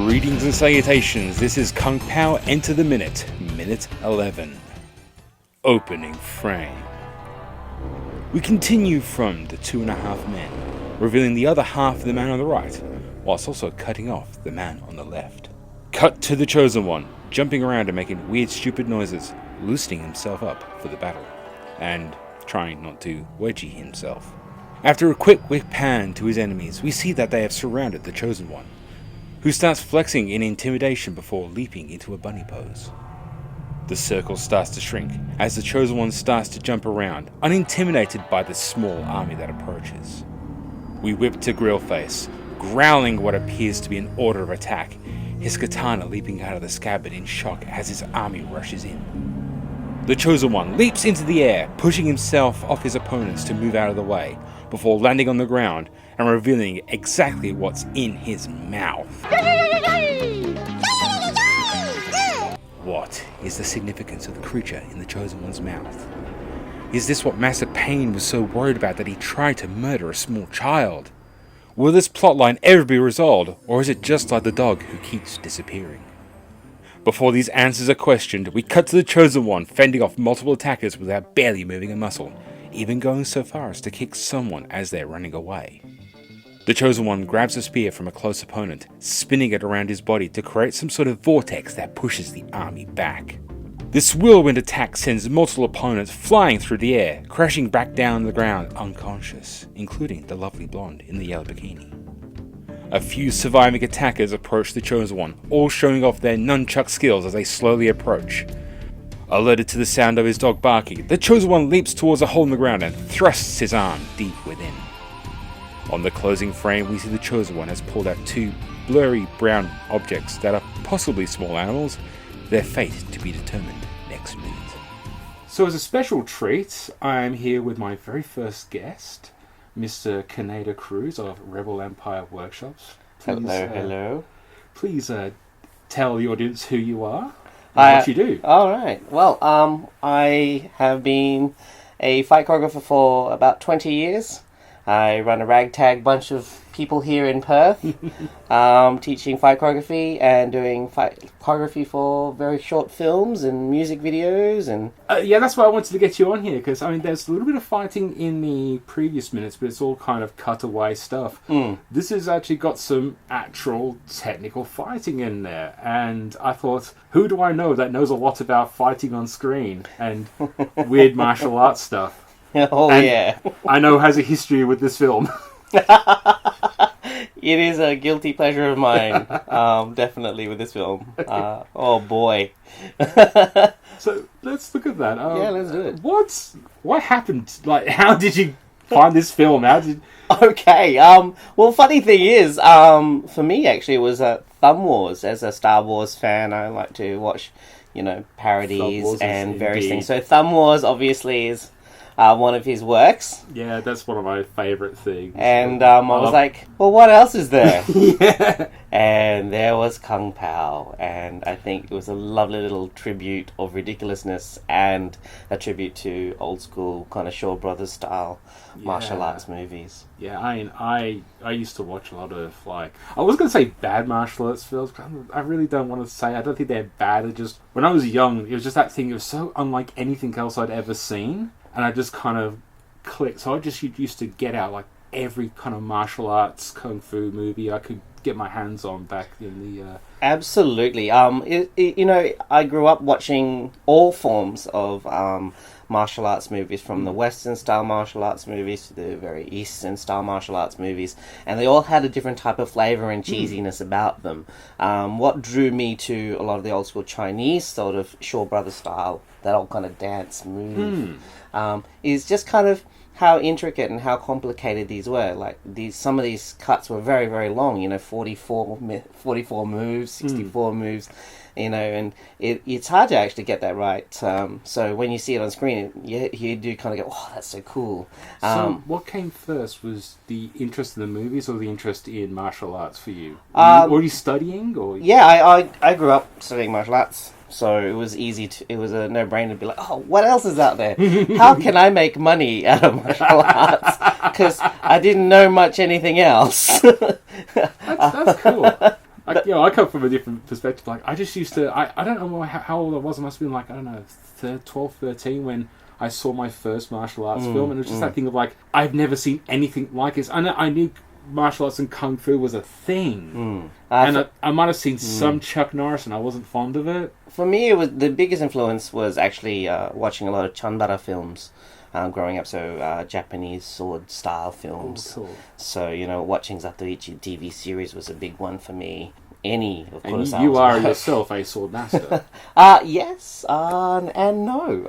Greetings and salutations, this is Kung Pao Enter the Minute, Minute 11. Opening frame. We continue from the 2.5 men, revealing the other half of the man on the right, whilst also cutting off the man on the left. Cut to the Chosen One, jumping around and making weird stupid noises, loosening himself up for the battle, and trying not to wedgie himself. After a quick whip pan to his enemies, we see that they have surrounded the Chosen One, who starts flexing in intimidation before leaping into a bunny pose. The circle starts to shrink as the Chosen One starts to jump around, unintimidated by the small army that approaches. We whip to Grillface, growling what appears to be an order of attack, his katana leaping out of the scabbard in shock as his army rushes in. The Chosen One leaps into the air, pushing himself off his opponents to move out of the way, before landing on the ground and revealing exactly what's in his mouth. What is the significance of the creature in the Chosen One's mouth? Is this what Master Pain was so worried about that he tried to murder a small child? Will this plotline ever be resolved, or is it just like the dog who keeps disappearing? Before these answers are questioned, we cut to the Chosen One fending off multiple attackers without barely moving a muscle, even going so far as to kick someone as they're running away. The Chosen One grabs a spear from a close opponent, spinning it around his body to create some sort of vortex that pushes the army back. This whirlwind attack sends multiple opponents flying through the air, crashing back down to the ground unconscious, including the lovely blonde in the yellow bikini. A few surviving attackers approach the Chosen One, all showing off their nunchuck skills as they slowly approach. Alerted to the sound of his dog barking, the Chosen One leaps towards a hole in the ground and thrusts his arm deep within. On the closing frame, we see the Chosen One has pulled out two blurry brown objects that are possibly small animals, their fate to be determined next minute. So as a special treat, I am here with my very first guest, Mr. Kaneda Cruz of Rebel Empire Workshops. Please, hello. Please tell the audience who you are. What you do. All right. Well, I have been a fight choreographer for about 20 years. I run a ragtag bunch of people here in Perth, teaching fight choreography and doing fight choreography for very short films and music videos. And yeah, that's why I wanted to get you on here, because I mean, there's a little bit of fighting in the previous minutes, but it's all kind of cutaway stuff. This has actually got some actual technical fighting in there, and I thought, who do I know that knows a lot about fighting on screen and weird martial arts stuff? Oh, and yeah. I know has a history with this film. It is a guilty pleasure of mine, definitely, with this film. Oh, boy. So, let's look at that. Yeah, let's do it. What happened? Like, how did you find this film? Okay, well, funny thing is, for me, actually, it was Thumb Wars. As a Star Wars fan, I like to watch, parodies and various things. So, Thumb Wars, obviously, is one of his works. Yeah, that's one of my favourite things. And I was like, well, what else is there? Yeah. And there was Kung Pao. And I think it was a lovely little tribute of ridiculousness and a tribute to old school kind of Shaw Brothers style martial arts movies. Yeah, I used to watch a lot of, I was going to say bad martial arts films, but I really don't want to say, I don't think they're bad. It just, when I was young, it was just that thing, it was so unlike anything else I'd ever seen. And I just kind of clicked. So I just used to get out every kind of martial arts kung fu movie I could get my hands on back in the. Absolutely. I grew up watching all forms of martial arts movies, from the Western style martial arts movies to the very Eastern style martial arts movies, and they all had a different type of flavor and cheesiness about them. What drew me to a lot of the old school Chinese sort of Shaw Brothers style, that old kind of dance move, is just kind of how intricate and how complicated these were. Some of these cuts were very, very long, 44 moves, 64 moves, and it's hard to actually get that right. So when you see it on screen, you do kind of go, oh, that's so cool. So what came first? Was the interest in the movies or the interest in martial arts for you? Were you studying? Or? Yeah, I grew up studying martial arts. So it was it was a no-brainer to be like, oh, what else is out there? How can I make money out of martial arts? Because I didn't know much anything else. That's cool. I come from a different perspective. Like, I just used to... I don't know how old I was. I must have been like, I don't know, 12, 13 when I saw my first martial arts film. And it was just that thing of like, I've never seen anything like this. I knew martial arts and kung fu was a thing. I might have seen some Chuck Norris and I wasn't fond of it. For me, it was the biggest influence was actually watching a lot of Chandara films. Growing up, so Japanese sword style films. Oh, cool. So, watching Zatoichi TV series was a big one for me. Any of And Kurosawa's you are work. yourself a sword master. Yes, and no.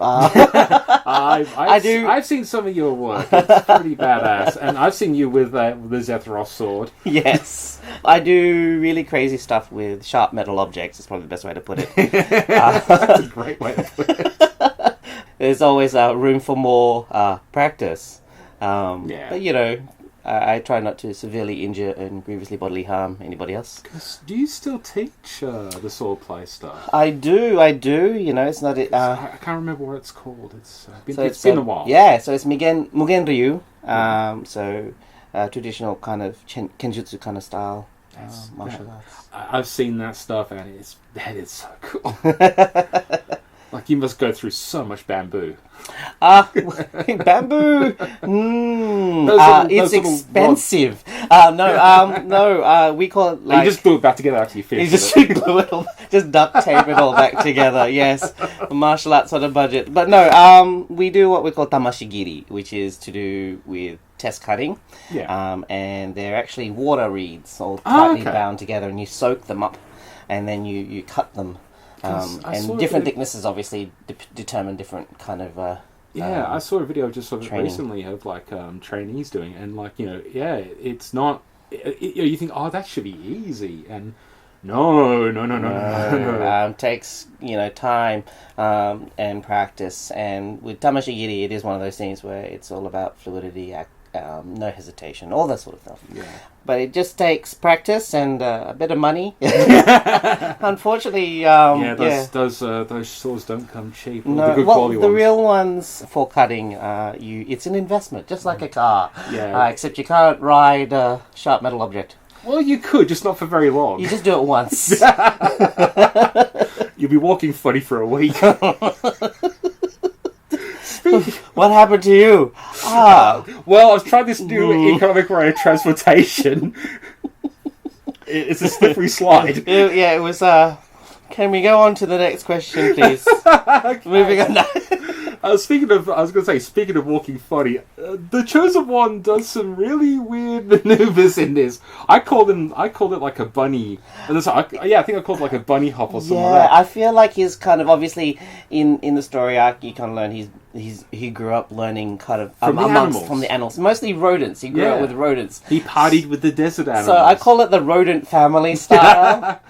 I've seen some of your work. It's pretty badass. And I've seen you with the Zethros sword. Yes. I do really crazy stuff with sharp metal objects, is probably the best way to put it. That's a great way to put it. There's always room for more practice. But, I try not to severely injure and grievously bodily harm anybody else. Do you still teach the sword play stuff? I do. It's not... I can't remember what it's called. It's been a while. Yeah, so it's Mugen Ryu. Traditional kind of kenjutsu kind of style martial arts. I've seen that stuff and that is so cool. Like, you must go through so much bamboo. Bamboo! It's expensive. We call it like... You just glue it back together after you finish just glue it all, just duct tape it all back together, yes. Martial arts on a budget. But no, we do what we call tamashigiri, which is to do with test cutting. Yeah. And they're actually water reeds, all tightly bound together, and you soak them up, and then you cut them. And different thicknesses obviously determine different kind of I saw a video just sort of training. recently of like trainees doing it, and like, it's not you think, oh, that should be easy, and no. Takes time and practice, and with tamashigiri it is one of those things where it's all about fluidity, no hesitation, all that sort of stuff. Yeah. But it just takes practice and a bit of money. Unfortunately, those swords don't come cheap. No, The good quality the ones. real ones for cutting, it's an investment, just like a car. Yeah. Except you can't ride a sharp metal object. Well, you could, just not for very long. You just do it once. You'll be walking funny for a week. What happened to you? Well, I've tried this new economic way of transportation. It's a slippery slide. Yeah, it was... Can we go on to the next question, please? Moving on. Speaking of walking funny, the Chosen One does some really weird maneuvers in this. I called it like a bunny. I think I called it like a bunny hop or something like that. I feel like he's kind of obviously in the story arc. You kind of learn he grew up learning kind of from the animals, mostly rodents. He grew up with rodents. He partied with the desert animals. So I call it the rodent family style.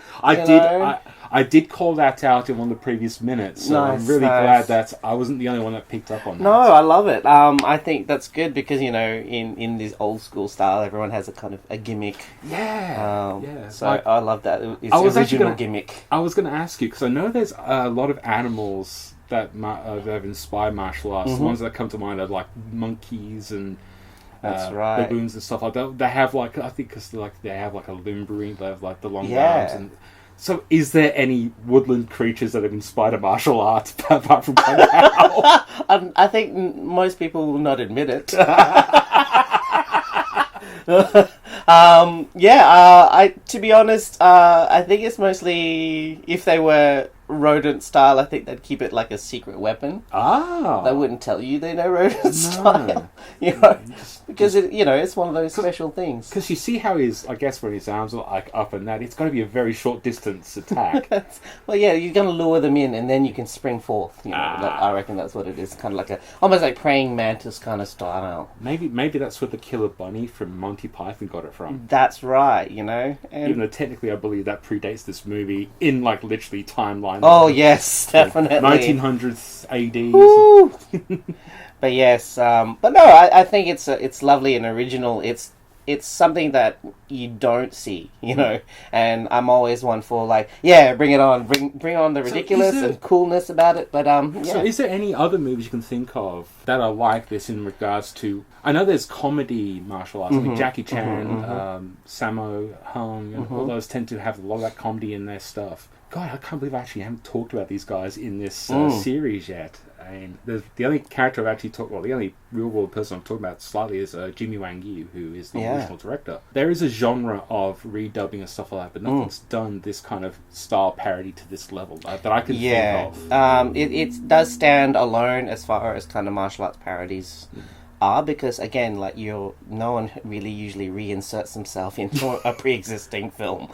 I did call that out in one of the previous minutes, so I'm really glad that I wasn't the only one that picked up on that. No, I love it. I think that's good because, in this old school style, everyone has a kind of a gimmick. So I love that. It's original gimmick. I was going to ask you, because I know there's a lot of animals that have inspired martial arts. The ones that come to mind are like monkeys and... That's right. Baboons and stuff like that. They have like, I think, because they have like a lumbering, they have like the long arms and... So, is there any woodland creatures that have inspired martial arts apart from Kung Pao? I think most people will not admit it. To be honest, I think it's mostly if they were rodent style, I think they'd keep it like a secret weapon. They wouldn't tell you they know rodent style. Because it's one of those special things. Because you see how when his arms are like up and that, it's going to be a very short distance attack. You're going to lure them in and then you can spring forth. I reckon that's what it is. Kind of like almost like praying mantis kind of style. Maybe that's where the killer bunny from Monty Python got it from. That's right, And even though technically I believe that predates this movie in like literally timeline. Oh yes, definitely. 1900s AD. But yes, but no, I think it's lovely and original. It's it's something that you don't see, you know. And I'm always one for like, yeah, bring it on, bring on the ridiculous and coolness about it. But yeah. So is there any other movies you can think of that are like this in regards to? I know there's comedy martial arts. I mean, Jackie Chan, Sammo Hung, and all those tend to have a lot of that comedy in their stuff. God, I can't believe I actually haven't talked about these guys in this series yet. I mean, the only character I've actually talked, well, the only real-world person I'm talking about slightly is Jimmy Wang Yu, who is the original director. There is a genre of redubbing and stuff like that, but nothing's done this kind of style parody to this level that I can think of. It does stand alone as far as kind of martial arts parodies are, because again, like no one really usually reinserts himself into a pre-existing film.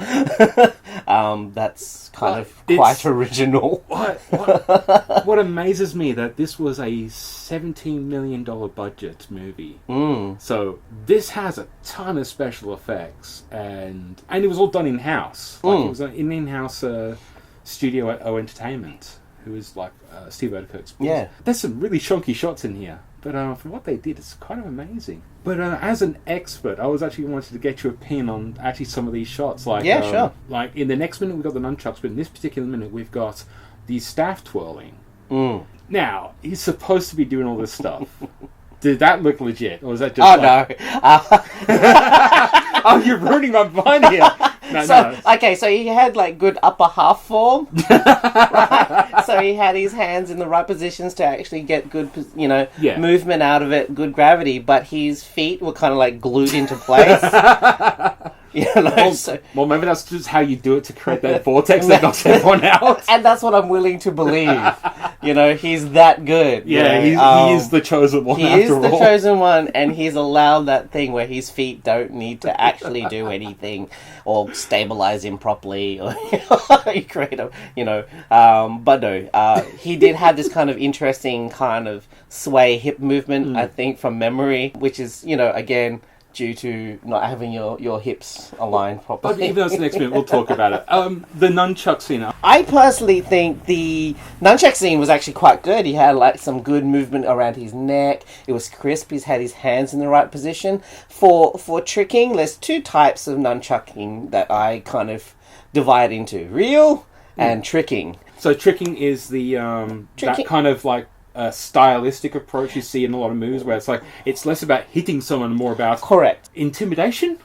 That's kind of quite original. What amazes me that this was a $17 million budget movie. So this has a ton of special effects, and it was all done in house. Like it was an in-house studio at O Entertainment, who is like Steve Odekirk's boss. Yeah, there's some really chunky shots in here. But for what they did, it's kind of amazing. But as an expert, I was actually wanted to get your opinion on actually some of these shots. Like, sure. Like in the next minute, we've got the nunchucks, but in this particular minute, we've got the staff twirling. Now, he's supposed to be doing all this stuff. Did that look legit? Or was that just no. Oh, you're ruining my mind here. Okay, so he had like good upper half form, right? So he had his hands in the right positions to actually get good, movement out of it, good gravity. But his feet were kind of like glued into place. Well, maybe that's just how you do it to create that vortex that knocks everyone out. And that's what I'm willing to believe. He's that good. Yeah, he is the chosen one. He is the chosen one, and he's allowed that thing where his feet don't need to actually do anything or stabilize him properly, or create a, But no, he did have this kind of interesting kind of sway hip movement. I think from memory, which is again, due to not having your hips aligned properly. But even though it's the next minute, we'll talk about it. The nunchuck scene. I personally think the nunchuck scene was actually quite good. He had like some good movement around his neck. It was crisp. He's had his hands in the right position. For tricking, there's two types of nunchucking that I kind of divide into: real and tricking. So tricking is the that kind of like stylistic approach you see in a lot of movies, where it's less about hitting someone, more about intimidation.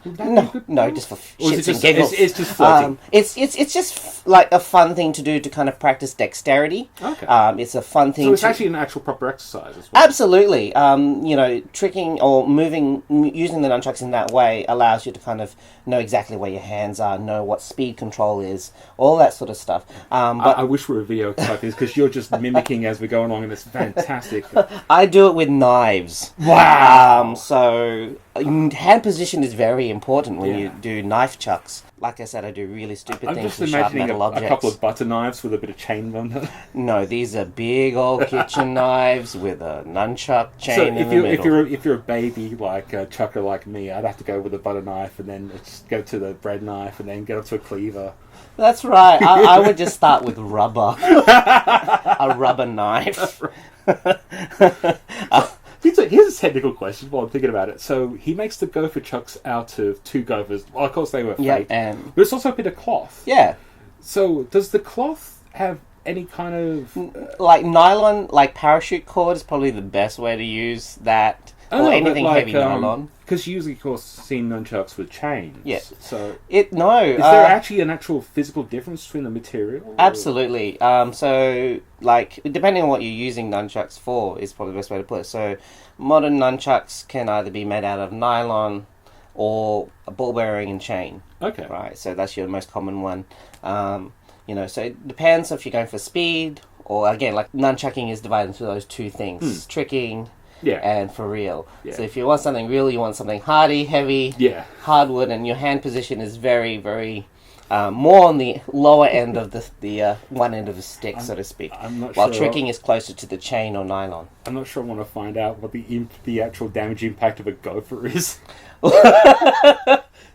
No, just for shits and giggles. It's just flirting. It's just like a fun thing to do to kind of practice dexterity. Okay. It's a fun thing. So it's actually an actual proper exercise as well. Absolutely. Tricking or using the nunchucks in that way allows you to kind of know exactly where your hands are, know what speed control is, all that sort of stuff. But I wish we were a video like this, because you're just mimicking as we go along, and it's fantastic. I do it with knives. Wow. So hand position is very important when you do knife chucks. Like I said, I do really stupid things with sharp metal objects. A couple of butter knives with a bit of chain on them. No, these are big old kitchen knives with a nunchuck chain in the middle. If you're a baby like a chucker like me, I'd have to go with a butter knife, and then just go to the bread knife, and then get up to a cleaver. That's right. I would just start with rubber. A rubber knife. Here's a technical question while I'm thinking about it. So he makes the gopher chucks out of two gophers. Well, of course they were fake. But it's also a bit of cloth. Yeah. So does the cloth have any kind of... Like nylon, like parachute cord is probably the best way to use that. Anything heavy nylon. Because you usually, of course, see nunchucks with chains. Yes. So is there actually an actual physical difference between the material? Absolutely. So, like, depending on what you're using nunchucks for is probably the best way to put it. So, modern nunchucks can either be made out of nylon or a ball bearing and chain. Okay. Right. So that's your most common one. So it depends if you're going for speed or, again, like nunchucking is divided into those two things: tricking. And for real. Yeah. So if you want something real, you want something hardy, heavy, hardwood, and your hand position is very, very more on the lower end of the one end of the stick, so to speak. I'm not while sure. tricking is closer to the chain or nylon. I'm not sure I want to find out what the actual damage impact of a gopher is.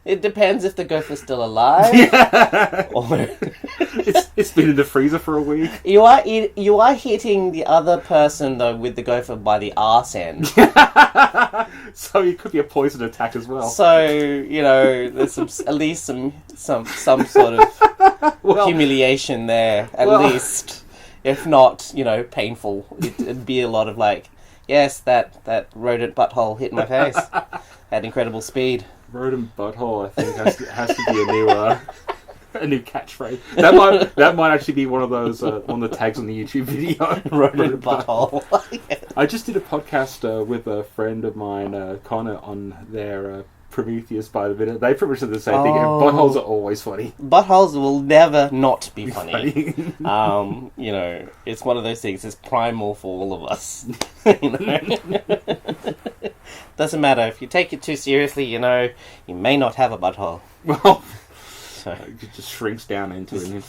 It depends if the gopher's still alive. Or It's been in the freezer for a week. you are hitting the other person though with the gopher by the arse end. So it could be a poison attack as well. So there's at least some sort of humiliation there. At least, if not, painful. It'd be a lot of like, yes, that rodent butthole hit my face at incredible speed. Rodent butthole, I think, has to be a new catchphrase. That might actually be one of those on the tags on the YouTube video. Rodent butthole. I just did a podcast with a friend of mine, Connor, on their Prometheus by the minute. They pretty much said the same thing. And buttholes are always funny. Buttholes will never not be funny. It's one of those things. It's primal for all of us. Doesn't matter if you take it too seriously. You may not have a butthole. Well, it just shrinks down into it.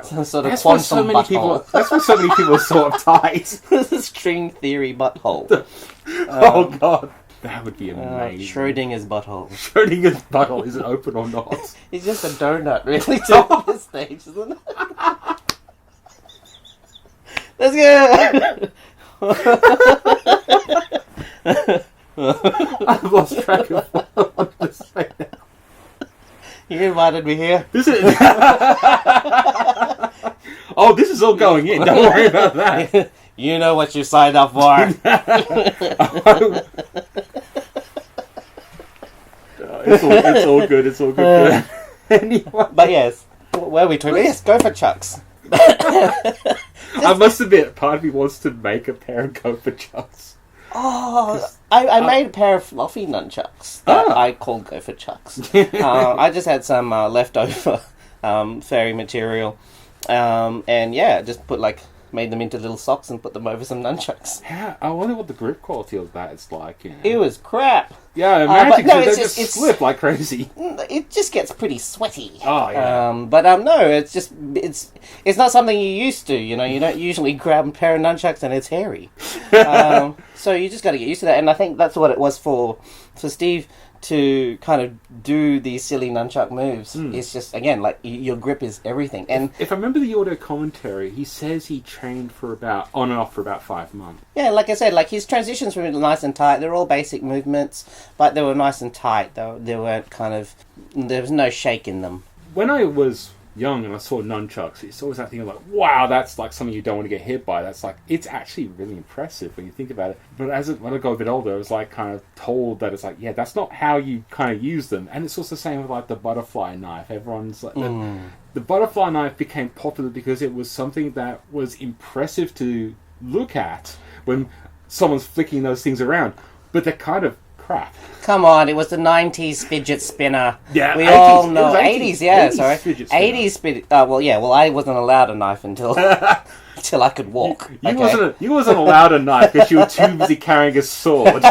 Some sort of quantum butthole. That's why so many people are so uptight. This is string theory butthole. Oh god. That would be amazing. Schrodinger's butthole. Schrodinger's butthole, is it open or not? It's just a donut, really, to this stage, isn't it? Let's go! I've lost track of what I wanted to say now. You invited me here. This is... Oh, this is all going in. Don't worry about that. You know what you signed up for. It's all good. It's all good. Anyway. But yes, where are we talking? Yes, go for chucks. I must admit, part of me wants to make a pair of gopher chucks. Oh, I made a pair of fluffy nunchucks that I called gopher chucks. I just had some leftover fairy material, and just made them into little socks and put them over some nunchucks. Yeah, I wonder what the grip quality of that is like. It was crap. Yeah, imagine they just slip like crazy. It just gets pretty sweaty. Oh yeah. No, it's not something you used to. You don't usually grab a pair of nunchucks and it's hairy. So you just got to get used to that. And I think that's what it was for Steve to kind of do these silly nunchuck moves. It's just, again, like your grip is everything. And if I remember the audio commentary, he says he trained on and off for about 5 months. Yeah, like I said, like his transitions were nice and tight. They're all basic movements, but they were nice and tight. They weren't there was no shake in them. When I was young and I saw nunchucks, it's always that thing of like, wow, that's like something you don't want to get hit by. That's like, it's actually really impressive when you think about it. But when I got a bit older, I was like kind of told that it's like, yeah, that's not how you kind of use them. And it's also the same with like the butterfly knife. Everyone's like, the butterfly knife became popular because it was something that was impressive to look at when someone's flicking those things around. But they're kind of crap. Come on, it was the 90s fidget spinner. Yeah, we 80s, all know. 80s, 80s, fidget spinner. 80s fidget. Well, I wasn't allowed a knife until I could walk. You wasn't allowed a knife because you were too busy carrying a sword.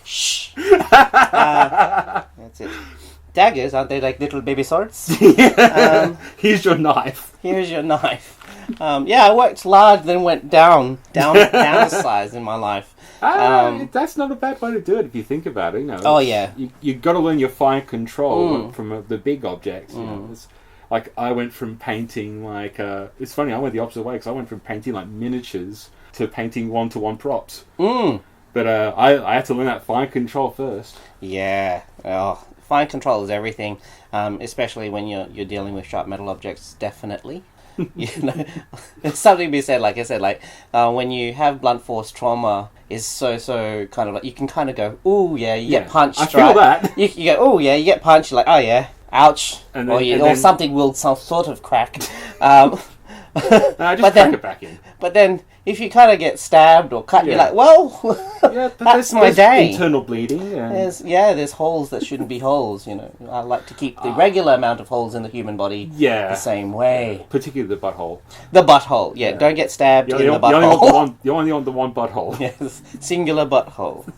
Shh. That's it. Daggers, aren't they like little baby swords? Here's your knife. Here's your knife. I worked large, then went down a size in my life. That's not a bad way to do it if you think about it. Oh yeah, you got to learn your fine control from the big objects. It's like I went from painting it's funny. I went the opposite way because I went from painting like miniatures to painting 1-to-1 props. But I had to learn that fine control first. Yeah. Oh, fine control is everything, especially when you're dealing with sharp metal objects. Definitely. There's something to be said. Like I said, when you have blunt force trauma, is so kind of like you can kind of go, ooh yeah, you get punched. I feel that. You go, ooh yeah, you get punched. You're like, oh yeah, ouch, or something will some sort of crack. Just crack it back in. But then, if you kind of get stabbed or cut, you're like, well, that's my day. Internal bleeding. There's holes that shouldn't be holes. I like to keep the regular amount of holes in the human body the same way. Particularly the butthole. The butthole, don't get stabbed in the butthole. You only want the one butthole. Yes, singular butthole.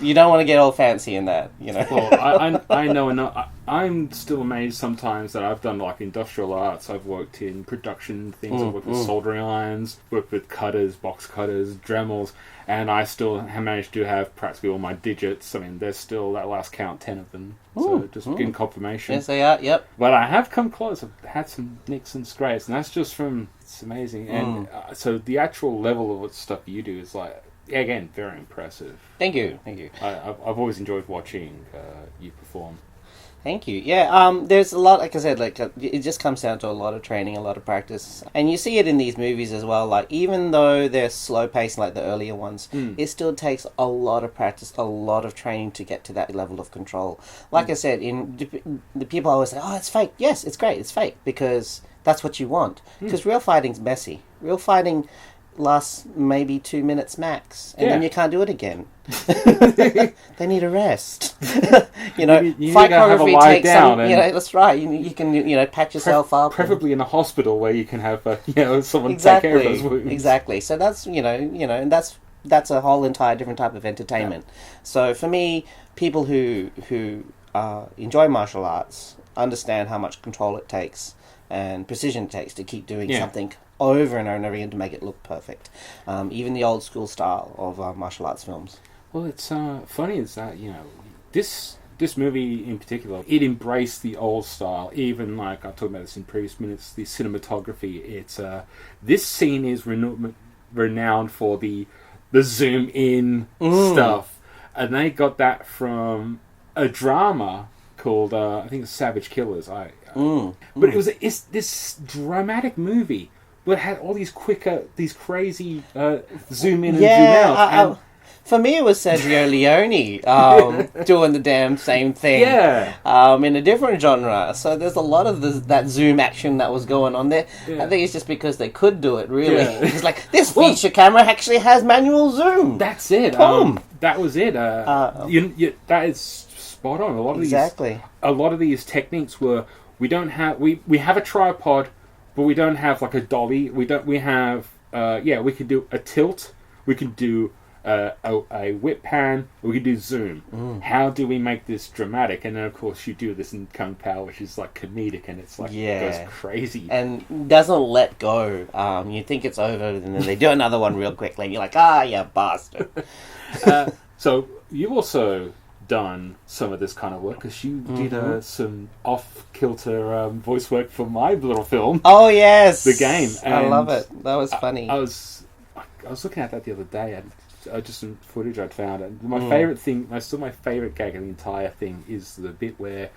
You don't want to get all fancy in that, you know. Well, I know enough. I'm still amazed sometimes that I've done like industrial arts. I've worked in production things. I've worked with soldering irons, worked with cutters, box cutters, Dremels, and I still have managed to have practically all my digits. I mean, there's still that last count, 10 of them. So just getting confirmation. Yes, they are. Yep. But I have come close. I've had some nicks and scrapes, and that's just from. It's amazing. And so the actual level of what stuff you do is like. Again, very impressive. Thank you. I've always enjoyed watching you perform. Thank you. Yeah, there's a lot, like I said, it just comes down to a lot of training, a lot of practice. And you see it in these movies as well, like, even though they're slow-paced like the earlier ones, it still takes a lot of practice, a lot of training to get to that level of control. Like I said, the people always say, oh, it's fake. Yes, it's great, it's fake, because that's what you want. Because real fighting's messy. Real fighting lasts maybe 2 minutes max, and then you can't do it again. They need a rest. you fight choreography takes some. That's right. You can patch yourself up. Preferably in a hospital where you can have someone take care of those wounds. Exactly. So that's and that's a whole entire different type of entertainment. Yeah. So for me, people who enjoy martial arts understand how much control it takes and precision it takes to keep doing something over and over and over again to make it look perfect. Even the old school style of martial arts films. Well, it's funny is that this movie in particular, it embraced the old style. Even like I've talked about this in previous minutes, the cinematography. It's this scene is renowned for the zoom in stuff, and they got that from a drama called I think it's Savage Killers. But it's this dramatic movie. But it had all these crazy zoom in and zoom out. For me, it was Sergio Leone doing the damn same thing. Yeah. In a different genre. So there's a lot of that zoom action that was going on there. Yeah. I think it's just because they could do it, really. Yeah. It's like, this feature camera actually has manual zoom. That's it. That was it. That is spot on. A lot of these techniques were, we have a tripod, but we don't have like a dolly. We have we could do a tilt. We could do a whip pan. We could do zoom. How do we make this dramatic? And then of course you do this in Kung Pao, which is like comedic, and it's like goes crazy and doesn't let go. You think it's over, and then they do another one real quickly, and you're like, you bastard. So you also done some of this kind of work because you did some off-kilter voice work for my little film. Oh yes, The Game. And I love it. That was funny. I was looking at that the other day, and just some footage I'd found. And my favorite thing, my favorite gag of the entire thing is the bit where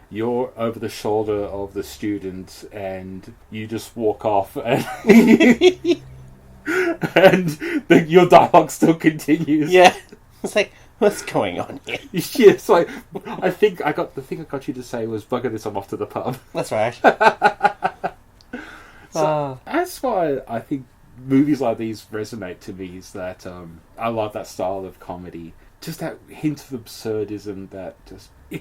you're over the shoulder of the student and you just walk off, and your dialogue still continues. Yeah, it's like, what's going on here? Yeah, it's like, I think I got you to say was, bugger this, I'm off to the pub. That's right. That's why I think movies like these resonate to me, is that I love that style of comedy. Just that hint of absurdism that just, I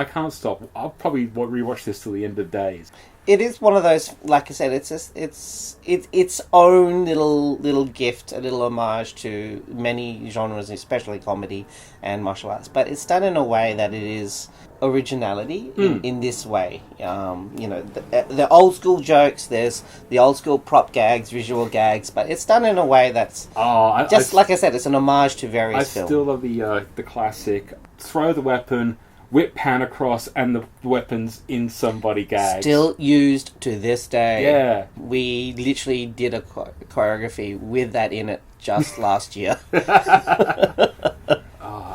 can't stop. I'll probably rewatch this till the end of days. It is one of those, like I said, it's its own little gift, a little homage to many genres, especially comedy and martial arts. But it's done in a way that it is originality in this way. The old school jokes, there's the old school prop gags, visual gags, but it's done in a way that's like I said, it's an homage to various films. I still love the classic throw the weapon, whip pan across, and the weapons in somebody gags. Still used to this day. Yeah. We literally did a choreography with that in it just last year.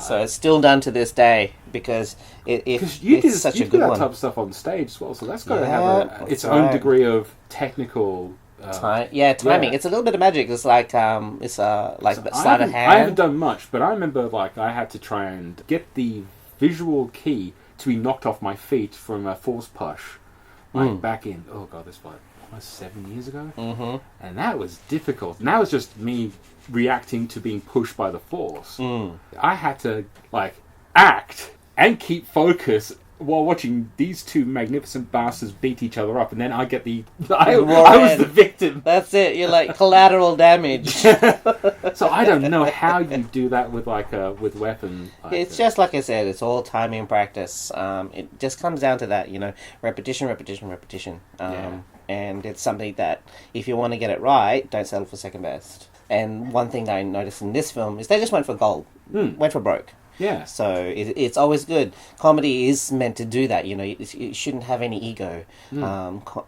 So it's still done to this day because it's such a good one. You do that type of stuff on stage as well, so that's got to have its own degree of technical... timing. Yeah. It's a little bit of magic. It's like like sleight of hand. I haven't done much, but I remember I had to try and get the visual key to be knocked off my feet from a force push, back in this was almost 7 years ago, and that was difficult. And that was just me reacting to being pushed by the force. I had to act and keep focus while watching these two magnificent bastards beat each other up, and then I get I was the victim. That's it. You're like collateral damage. So I don't know how you do that with with weapon. It's just like I said. It's all timing practice. It just comes down to that. Repetition. And it's something that if you want to get it right, don't settle for second best. And one thing that I noticed in this film is they just went for gold, went for broke. Yeah. So it's always good. Comedy is meant to do that. It shouldn't have any ego.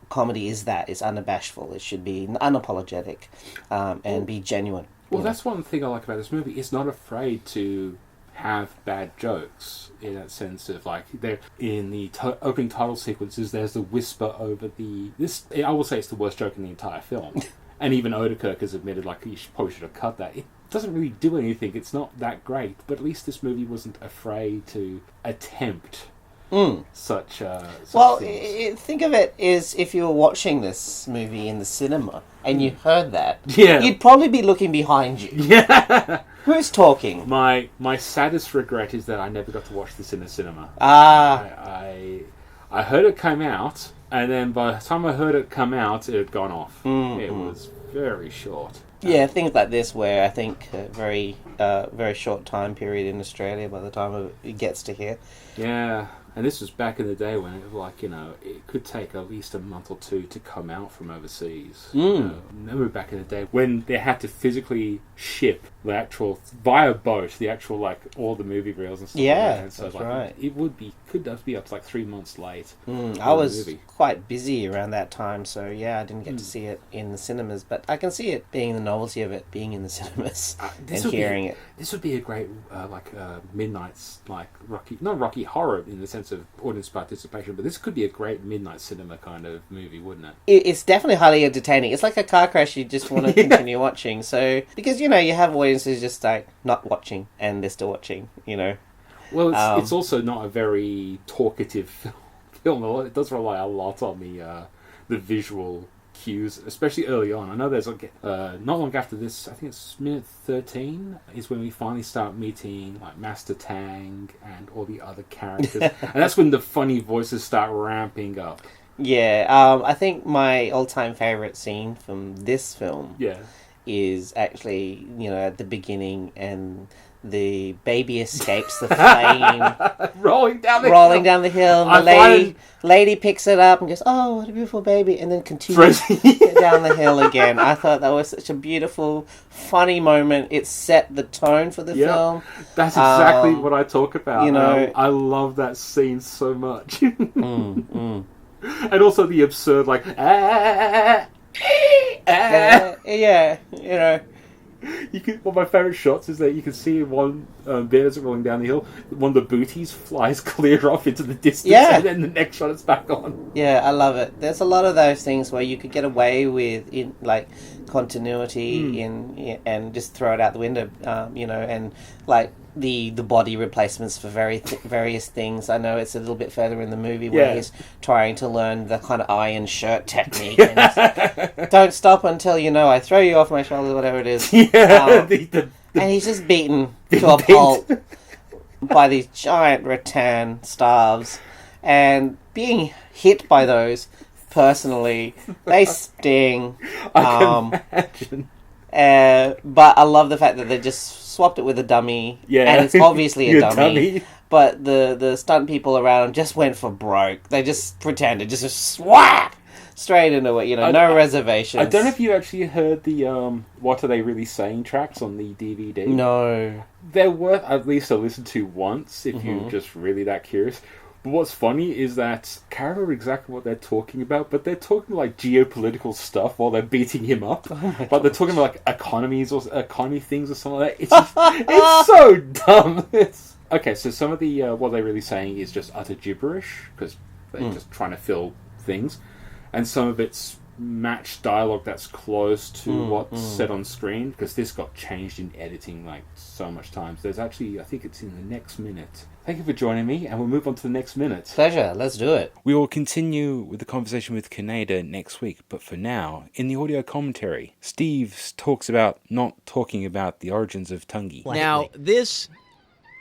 Comedy is that. It's unabashful. It should be unapologetic, and be genuine. Well, that's one thing I like about this movie. It's not afraid to have bad jokes in that sense of like they're in the opening title sequences. There's the whisper over this. I will say it's the worst joke in the entire film, and even Odenkirk has admitted like you probably should have cut that. It doesn't really do anything. It's not that great, but at least this movie wasn't afraid to attempt such things. Think of it as if you were watching this movie in the cinema and you heard that. Yeah. You'd probably be looking behind you. Yeah. Who's talking? My saddest regret is that I never got to watch this in the cinema. I heard it came out, and then by the time I heard it come out, it had gone off. It was very short. Yeah, things like this where I think a very short time period in Australia by the time it gets to here. Yeah, and this was back in the day when it was like, it could take at least a month or two to come out from overseas. Remember back in the day when they had to physically ship the actual, via boat, the actual, like, all the movie reels and stuff like that. And so that's like, right. It could be up to like 3 months late. I was quite busy around that time, so yeah, I didn't get to see it in the cinemas, but I can see it being the novelty of it being in the cinemas and hearing it. This would be a great, Midnight's, like, not Rocky Horror in the sense of audience participation, but this could be a great midnight cinema kind of movie, wouldn't it? It's definitely highly entertaining. It's like a car crash you just want to continue watching. So, because, you have audiences just like not watching and they're still watching, Well, it's also not a very talkative film. It does rely a lot on the visual cues, especially early on. I know there's not long after this, I think it's minute 13, is when we finally start meeting like Master Tang and all the other characters. And that's when the funny voices start ramping up. Yeah, I think my all-time favourite scene from this film is actually, at the beginning, and the baby escapes the flame. rolling down the hill. And the lady picks it up and goes, "Oh, what a beautiful baby," and then continues down the hill again. I thought that was such a beautiful, funny moment. It set the tone for the film. That's exactly what I talk about. I love that scene so much. And also the absurd, like, one of my favourite shots is that you can see one bit as it's rolling down the hill, one of the booties flies clear off into the distance, and then the next shot it's back on. Yeah, I love it. There's a lot of those things where you could get away with continuity and just throw it out the window, and like the body replacements for various things. I know it's a little bit further in the movie where he's trying to learn the kind of iron shirt technique. And don't stop until I throw you off my shoulder, whatever it is. And he's just beaten to a pulp by these giant rattan staves, and being hit by those personally, they sting. I can imagine. But I love the fact that they just swapped it with a dummy, and it's obviously a dummy. But the stunt people around just went for broke. They just pretended, just swap straight into it. No reservations. I don't know if you actually heard the "What Are They Really Saying" tracks on the DVD. No, they're worth at least a listen to once if you're just really that curious. But what's funny is that I can't remember exactly what they're talking about, but they're talking like geopolitical stuff while they're beating him up. They're talking about like economy things or something like that. It's so dumb. Okay, so some of the what they're really saying is just utter gibberish because they're just trying to fill things, and some of it's matched dialogue that's close to what's said on screen, because this got changed in editing like so much times. There's actually, I think it's in the next minute. Thank you for joining me, and we'll move on to the next minute. Pleasure, let's do it. We will continue with the conversation with Kaneda next week, but for now, in the audio commentary, Steve talks about not talking about the origins of Tungi. Now, this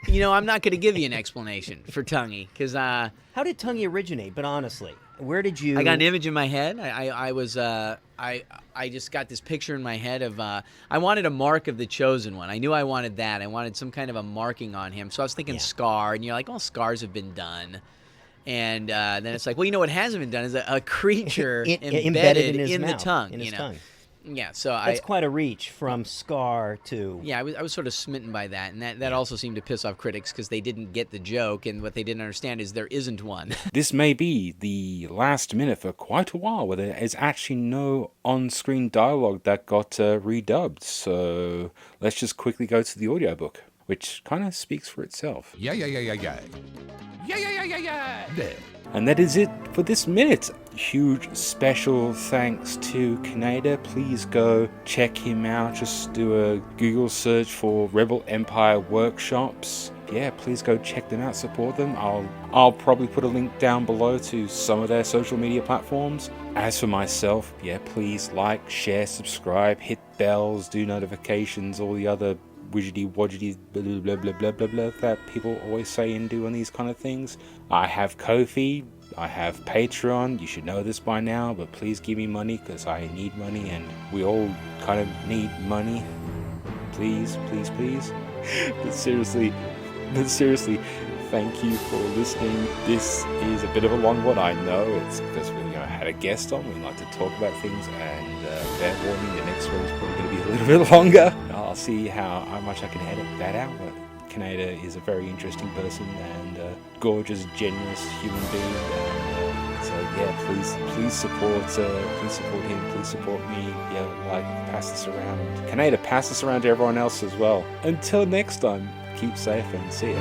You know, I'm not going to give you an explanation for Tungy because How did Tungy originate? But honestly, where did you? I got an image in my head. I just got this picture in my head of I wanted a mark of the Chosen One. I knew I wanted that. I wanted some kind of a marking on him. So I was thinking Scar, and you're like, oh, scars have been done. And then it's like, well, you know what hasn't been done is a creature embedded in the tongue. In his tongue. Yeah, so that's quite a reach from Scar to... Yeah, I was sort of smitten by that, and that also seemed to piss off critics because they didn't get the joke, and what they didn't understand is there isn't one. This may be the last minute for quite a while where there is actually no on-screen dialogue that got redubbed, so let's just quickly go to the audiobook, which kind of speaks for itself. Yeah. And that is it for this minute. Huge special thanks to Kaneda. Please go check him out. Just do a Google search for Rebel Empire Workshops. Yeah, please go check them out, support them. I'll probably put a link down below to some of their social media platforms. As for myself, yeah, please like, share, subscribe, hit bells, do notifications, all the other widgety wodgety blah blah blah blah blah blah that people always say and do on these kind of things. I have Ko-fi, I have Patreon, you should know this by now, but please give me money because I need money and we all kind of need money. Please. But seriously, thank you for listening. This is a bit of a long one, I know. It's because we had a guest on, we like to talk about things, and fair warning, the next one is probably going to be a little bit longer. I'll see how much I can edit that out, but Kaneda is a very interesting person and a gorgeous, generous human being, and so yeah, please support him, please support me, pass this around. Kaneda, pass this around to everyone else as well. Until next time, keep safe and see ya.